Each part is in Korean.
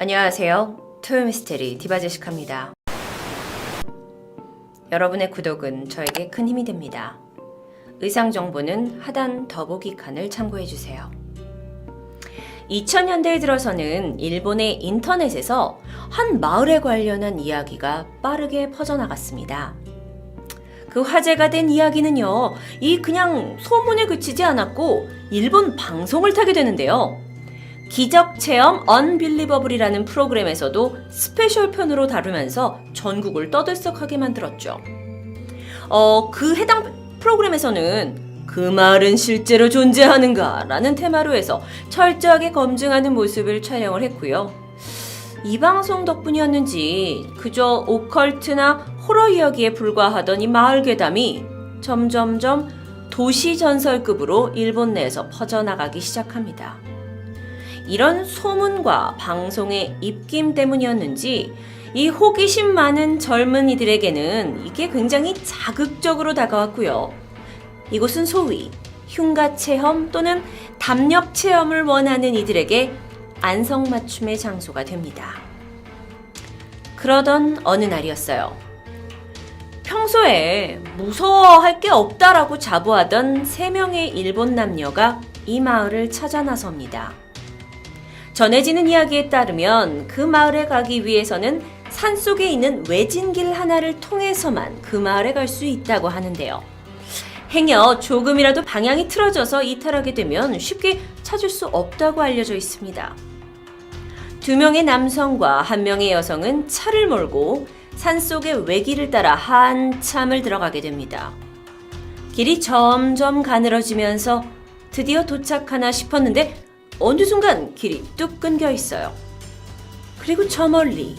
안녕하세요. 토요미스테리 디바제시카입니다. 여러분의 구독은 저에게 큰 힘이 됩니다. 의상 정보는 하단 더보기 칸을 참고해주세요. 2000년대에 들어서는 일본의 인터넷에서 한 마을에 관련한 이야기가 빠르게 퍼져나갔습니다. 그 화제가 된 이야기는요, 그냥 소문에 그치지 않았고 일본 방송을 타게 되는데요. 기적체험 언빌리버블이라는 프로그램에서도 스페셜 편으로 다루면서 전국을 떠들썩하게 만들었죠. 그 해당 프로그램에서는 그 마을은 실제로 존재하는가? 라는 테마로 해서 철저하게 검증하는 모습을 촬영을 했고요. 이 방송 덕분이었는지 그저 오컬트나 호러 이야기에 불과하던 이 마을 괴담이 점점점 도시 전설급으로 일본 내에서 퍼져나가기 시작합니다. 이런 소문과 방송의 입김 때문이었는지 이 호기심 많은 젊은이들에게는 이게 굉장히 자극적으로 다가왔고요. 이곳은 소위 흉가 체험 또는 담력 체험을 원하는 이들에게 안성맞춤의 장소가 됩니다. 그러던 어느 날이었어요. 평소에 무서워할 게 없다라고 자부하던 3명의 일본 남녀가 이 마을을 찾아 나섭니다. 전해지는 이야기에 따르면 그 마을에 가기 위해서는 산속에 있는 외진길 하나를 통해서만 그 마을에 갈 수 있다고 하는데요. 행여 조금이라도 방향이 틀어져서 이탈하게 되면 쉽게 찾을 수 없다고 알려져 있습니다. 2명의 남성과 1명의 여성은 차를 몰고 산속의 외길을 따라 한참을 들어가게 됩니다. 길이 점점 가늘어지면서 드디어 도착하나 싶었는데 어느 순간 길이 뚝 끊겨 있어요. 그리고 저 멀리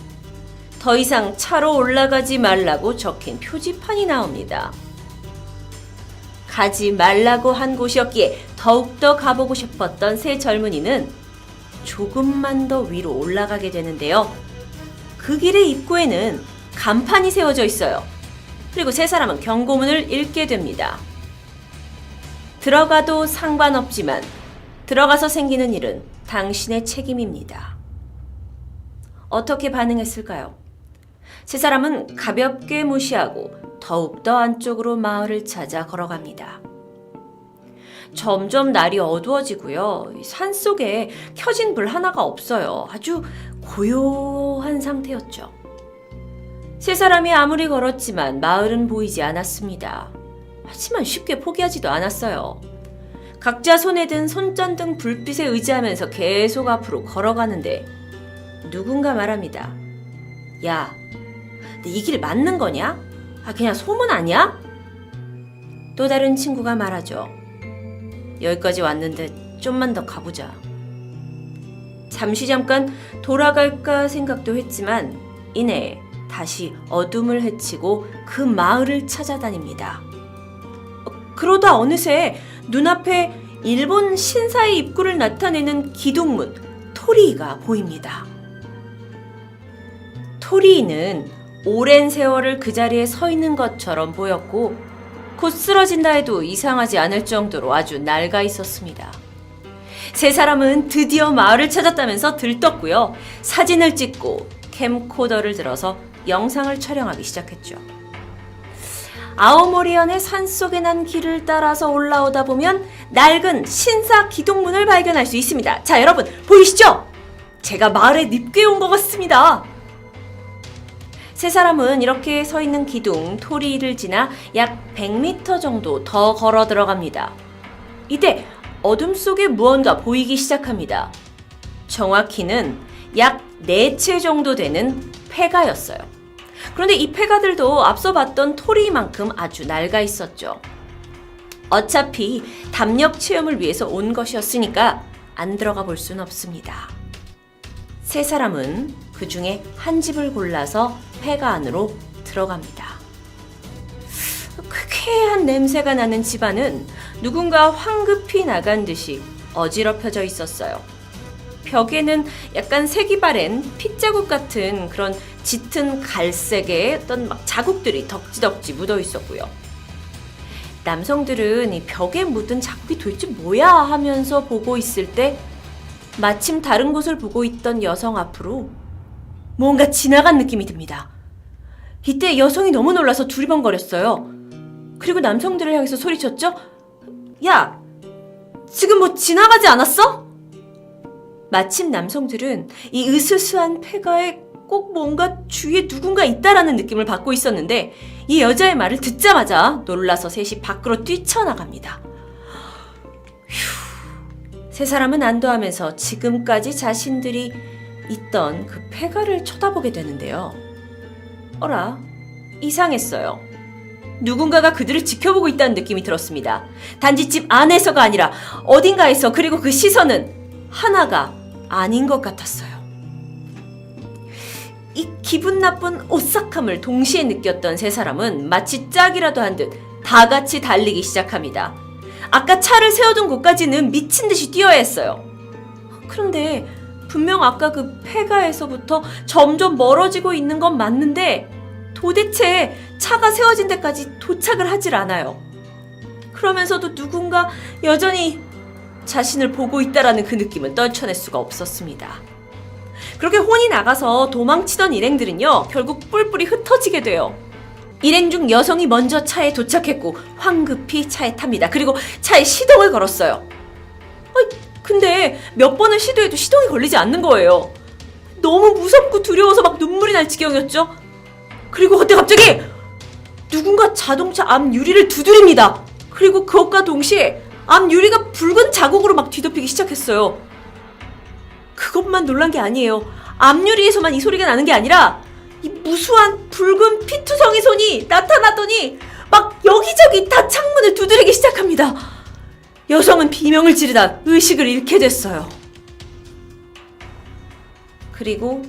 더 이상 차로 올라가지 말라고 적힌 표지판이 나옵니다. 가지 말라고 한 곳이었기에 더욱더 가보고 싶었던 세 젊은이는 조금만 더 위로 올라가게 되는데요. 그 길의 입구에는 간판이 세워져 있어요. 그리고 세 사람은 경고문을 읽게 됩니다. 들어가도 상관없지만 들어가서 생기는 일은 당신의 책임입니다. 어떻게 반응했을까요? 세 사람은 가볍게 무시하고 더욱더 안쪽으로 마을을 찾아 걸어갑니다. 점점 날이 어두워지고요. 산속에 켜진 불 하나가 없어요. 아주 고요한 상태였죠. 세 사람이 아무리 걸었지만 마을은 보이지 않았습니다. 하지만 쉽게 포기하지도 않았어요. 각자 손에 든 손전등 불빛에 의지하면서 계속 앞으로 걸어가는데 누군가 말합니다. 야, 이 길 맞는 거냐? 그냥 소문 아니야? 또 다른 친구가 말하죠. 여기까지 왔는데 좀만 더 가보자. 잠깐 돌아갈까 생각도 했지만 이내 다시 어둠을 헤치고 그 마을을 찾아다닙니다. 그러다 어느새 눈앞에 일본 신사의 입구를 나타내는 기둥문 토리이가 보입니다. 토리이는 오랜 세월을 그 자리에 서 있는 것처럼 보였고 곧 쓰러진다 해도 이상하지 않을 정도로 아주 낡아 있었습니다. 세 사람은 드디어 마을을 찾았다면서 들떴고요. 사진을 찍고 캠코더를 들어서 영상을 촬영하기 시작했죠. 아오모리현의 산속에 난 길을 따라서 올라오다 보면 낡은 신사 기둥문을 발견할 수 있습니다. 자, 여러분 보이시죠? 제가 마을에 늦게 온 것 같습니다. 세 사람은 이렇게 서 있는 기둥 토리를 지나 약 100m 정도 더 걸어 들어갑니다. 이때 어둠 속에 무언가 보이기 시작합니다. 정확히는 약 4채 정도 되는 폐가였어요. 그런데 이 폐가들도 앞서 봤던 토리만큼 아주 낡아 있었죠. 어차피 담력 체험을 위해서 온 것이었으니까 안 들어가 볼 수는 없습니다. 세 사람은 그 중에 한 집을 골라서 폐가 안으로 들어갑니다. 쾌쾌한 냄새가 나는 집안은 누군가 황급히 나간 듯이 어지럽혀져 있었어요. 벽에는 약간 색이 바랜 핏자국 같은 그런 짙은 갈색의 어떤 자국들이 덕지덕지 묻어 있었고요. 남성들은 이 벽에 묻은 자국이 도대체 뭐야 하면서 보고 있을 때 마침 다른 곳을 보고 있던 여성 앞으로 뭔가 지나간 느낌이 듭니다. 이때 여성이 너무 놀라서 두리번거렸어요. 그리고 남성들을 향해서 소리쳤죠? 야! 지금 뭐 지나가지 않았어? 마침 남성들은 이 으스스한 폐가에 꼭 뭔가 주위에 누군가 있다라는 느낌을 받고 있었는데 이 여자의 말을 듣자마자 놀라서 셋이 밖으로 뛰쳐나갑니다. 휴, 세 사람은 안도하면서 지금까지 자신들이 있던 그 폐가를 쳐다보게 되는데요. 어라, 이상했어요. 누군가가 그들을 지켜보고 있다는 느낌이 들었습니다. 단지 집 안에서가 아니라 어딘가에서, 그리고 그 시선은 하나가 아닌 것 같았어요. 이 기분 나쁜 오싹함을 동시에 느꼈던 세 사람은 마치 짝이라도 한 듯 다 같이 달리기 시작합니다. 아까 차를 세워둔 곳까지는 미친 듯이 뛰어야 했어요. 그런데 분명 아까 그 폐가에서부터 점점 멀어지고 있는 건 맞는데 도대체 차가 세워진 데까지 도착을 하질 않아요. 그러면서도 누군가 여전히 자신을 보고 있다라는 그 느낌은 떨쳐낼 수가 없었습니다. 그렇게 혼이 나가서 도망치던 일행들은요, 결국 뿔뿔이 흩어지게 돼요. 일행 중 여성이 먼저 차에 도착했고 황급히 차에 탑니다. 그리고 차에 시동을 걸었어요. 근데 몇 번을 시도해도 시동이 걸리지 않는 거예요. 너무 무섭고 두려워서 막 눈물이 날 지경이었죠. 그리고 그때 갑자기 누군가 자동차 앞 유리를 두드립니다. 그리고 그것과 동시에 앞 유리가 붉은 자국으로 막 뒤덮이기 시작했어요. 그것만 놀란 게 아니에요. 앞 유리에서만 이 소리가 나는 게 아니라 이 무수한 붉은 피투성이 손이 나타나더니 막 여기저기 다 창문을 두드리기 시작합니다. 여성은 비명을 지르다 의식을 잃게 됐어요. 그리고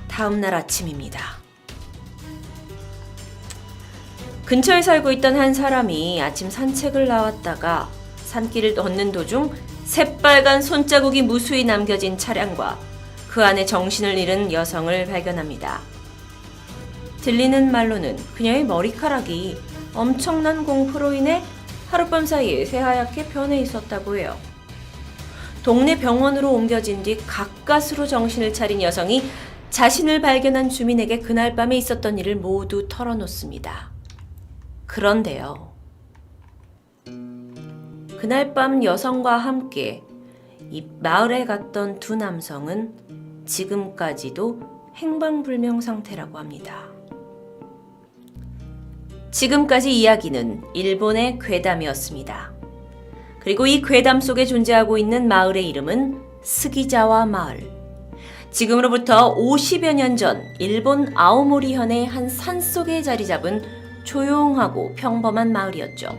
다음날 아침입니다. 근처에 살고 있던 한 사람이 아침 산책을 나왔다가 산길을 걷는 도중 새빨간 손자국이 무수히 남겨진 차량과 그 안에 정신을 잃은 여성을 발견합니다. 들리는 말로는 그녀의 머리카락이 엄청난 공포로 인해 하룻밤 사이에 새하얗게 변해 있었다고 해요. 동네 병원으로 옮겨진 뒤 가까스로 정신을 차린 여성이 자신을 발견한 주민에게 그날 밤에 있었던 일을 모두 털어놓습니다. 그런데요. 그날 밤 여성과 함께 이 마을에 갔던 두 남성은 지금까지도 행방불명 상태라고 합니다. 지금까지 이야기는 일본의 괴담이었습니다. 그리고 이 괴담 속에 존재하고 있는 마을의 이름은 스기자와 마을. 지금으로부터 50여 년 전 일본 아오모리현의 한 산속에 자리 잡은 조용하고 평범한 마을이었죠.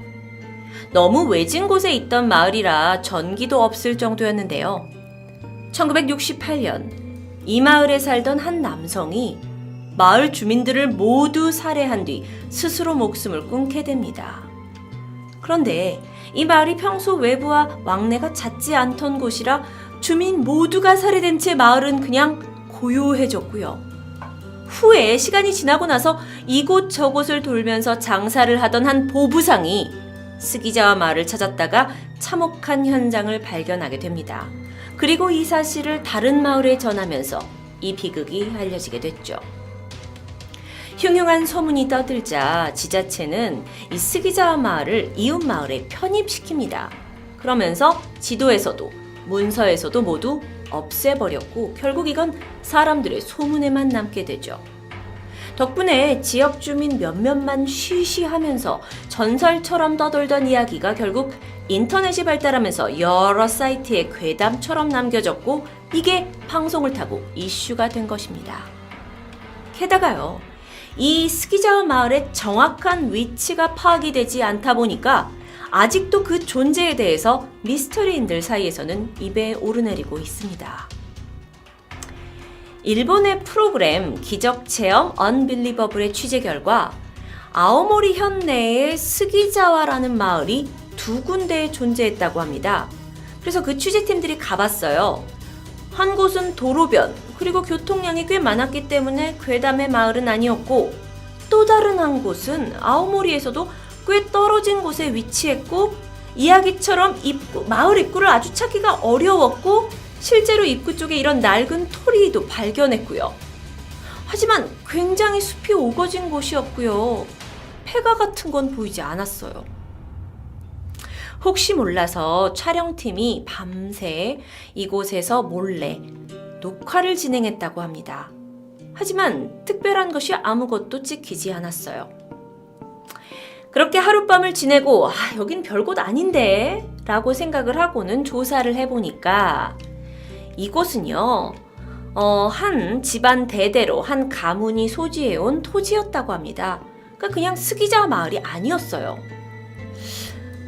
너무 외진 곳에 있던 마을이라 전기도 없을 정도였는데요. 1968년 이 마을에 살던 한 남성이 마을 주민들을 모두 살해한 뒤 스스로 목숨을 끊게 됩니다. 그런데 이 마을이 평소 외부와 왕래가 잦지 않던 곳이라 주민 모두가 살해된 채 마을은 그냥 고요해졌고요. 후에 시간이 지나고 나서 이곳저곳을 돌면서 장사를 하던 한 보부상이 스기자와 마을을 찾았다가 참혹한 현장을 발견하게 됩니다. 그리고 이 사실을 다른 마을에 전하면서 이 비극이 알려지게 됐죠. 흉흉한 소문이 떠들자 지자체는 이 스기자와 마을을 이웃 마을에 편입시킵니다. 그러면서 지도에서도 문서에서도 모두 없애버렸고 결국 이건 사람들의 소문에만 남게 되죠. 덕분에 지역 주민 몇몇만 쉬쉬하면서 전설처럼 떠돌던 이야기가 결국 인터넷이 발달하면서 여러 사이트에 괴담처럼 남겨졌고 이게 방송을 타고 이슈가 된 것입니다. 게다가요, 이 스기자와 마을의 정확한 위치가 파악이 되지 않다 보니까 아직도 그 존재에 대해서 미스터리인들 사이에서는 입에 오르내리고 있습니다. 일본의 프로그램 기적체험 언빌리버블의 취재 결과 아오모리 현 내에 스기자와라는 마을이 두 군데에 존재했다고 합니다. 그래서 그 취재팀들이 가봤어요. 한 곳은 도로변, 그리고 교통량이 꽤 많았기 때문에 괴담의 마을은 아니었고, 또 다른 한 곳은 아오모리에서도 꽤 떨어진 곳에 위치했고 이야기처럼 마을 입구를 아주 찾기가 어려웠고 실제로 입구 쪽에 이런 낡은 토리도 발견했고요. 하지만 굉장히 숲이 우거진 곳이었고요. 폐가 같은 건 보이지 않았어요. 혹시 몰라서 촬영팀이 밤새 이곳에서 몰래 녹화를 진행했다고 합니다. 하지만 특별한 것이 아무것도 찍히지 않았어요. 그렇게 하룻밤을 지내고 여긴 별곳 아닌데 라고 생각을 하고는 조사를 해보니까 이곳은요 한 집안 대대로 한 가문이 소지해온 토지였다고 합니다. 그러니까 그냥 스기자 마을이 아니었어요.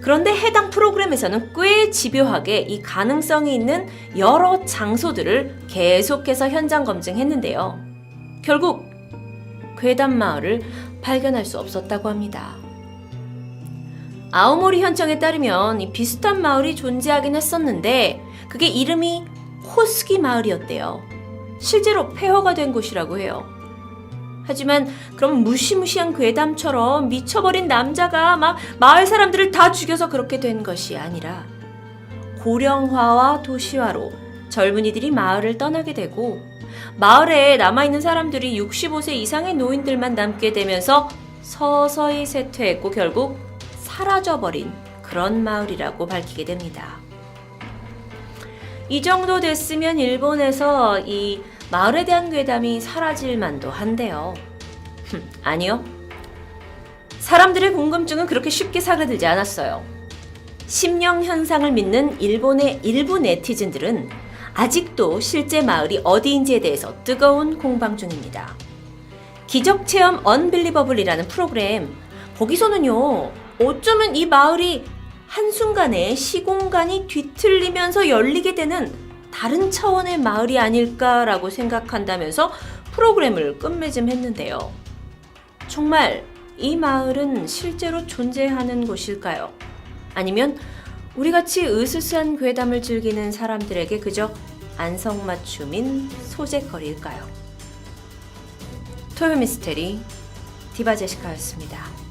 그런데 해당 프로그램에서는 꽤 집요하게 이 가능성이 있는 여러 장소들을 계속해서 현장 검증했는데요. 결국 괴담 마을을 발견할 수 없었다고 합니다. 아오모리 현청에 따르면 이 비슷한 마을이 존재하긴 했었는데 그게 이름이 호스기 마을이었대요. 실제로 폐허가 된 곳이라고 해요. 하지만 그럼 무시무시한 괴담처럼 미쳐버린 남자가 막 마을 사람들을 다 죽여서 그렇게 된 것이 아니라 고령화와 도시화로 젊은이들이 마을을 떠나게 되고 마을에 남아있는 사람들이 65세 이상의 노인들만 남게 되면서 서서히 쇠퇴했고 결국 사라져버린 그런 마을이라고 밝히게 됩니다. 이 정도 됐으면 일본에서 이 마을에 대한 괴담이 사라질 만도 한데요. 아니요. 사람들의 궁금증은 그렇게 쉽게 사그라들지 않았어요. 심령 현상을 믿는 일본의 일부 네티즌들은 아직도 실제 마을이 어디인지에 대해서 뜨거운 공방 중입니다. 기적체험 언빌리버블이라는 프로그램, 거기서는요, 어쩌면 이 마을이 한순간에 시공간이 뒤틀리면서 열리게 되는 다른 차원의 마을이 아닐까라고 생각한다면서 프로그램을 끝맺음했는데요. 정말 이 마을은 실제로 존재하는 곳일까요? 아니면 우리같이 으스스한 괴담을 즐기는 사람들에게 그저 안성맞춤인 소재거리일까요? 토요미스테리 디바제시카였습니다.